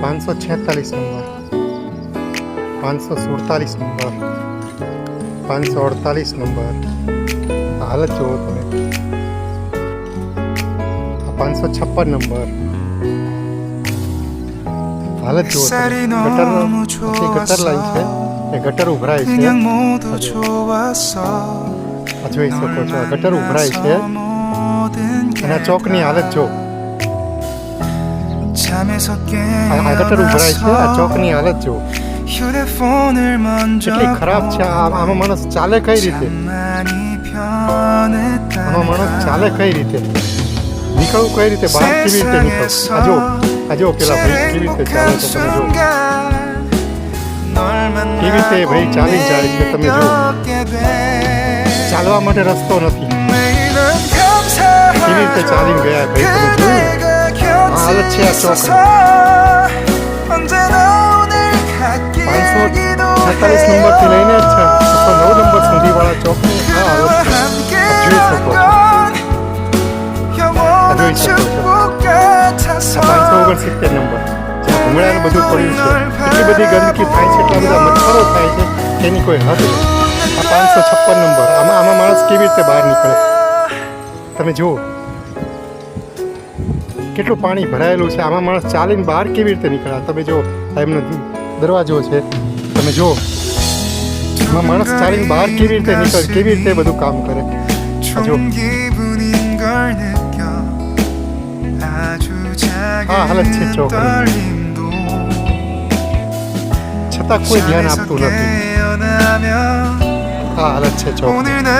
546 number, 547 number, 548 number. હાલત જુઓ તમે. 556 નંબર. હાલત જુઓ તમે. ગટર લાઈન છે, એ ગટર ઉભરાય છે. જોઈ શકો છો, આ ગટર ઉભરાય છે અને આ ચોકની હાલત જો. આ ગટર ઉભરાય છે, આ ચોકની હાલત જો કેટલી ખરાબ છે. આમાં માણસ ચાલે કઈ રીતે? આમાં માણસ ચાલે કઈ રીતે? નીકળવું કઈ રીતે? બહાર કેવી રીતે નીકળવું? આ જો પેલા ભાઈ કેવી રીતે ચાલે છે તમે જો. કેવી રીતે ભાઈ ચાલી જાય છે તમે જો. ચાલવા માટે રસ્તો નથી. કેવી રીતે ચાલીને ગયા ભાઈ તમે જોયું? આ હાલત છે આ ચોક. 546 નંબરથી લઈને 609 નંબર સુધી વાળા ચોકની આ હાલત જોઈ શકો છો. જોઈ શકો છો. 569 નંબર જ્યાં ભૂંગળાને બધું પડ્યું છે. એટલી બધી ગંદકી થાય છે, એટલા બધા મચ્છરો થાય છે, તેની કોઈ હદ નહીં. આ 556 નંબર. આમાં માણસ કેવી રીતે બહાર નીકળે તમે જુઓ. કેટલું પાણી ભરાયેલું છે. આમાં માણસ ચાલીને બહાર કેવી રીતે નીકળે? તમે જો એમનો દરવાજો છે તમે જુઓ. આમાં માણસ ચાલીને બહાર કેવી રીતે નીકળે? કેવી રીતે બધું કામ કરે? જો હા હાલત છે ચોકની. છતાં કોઈ ધ્યાન આપતું નથી. આ હાલત છે ચોકની.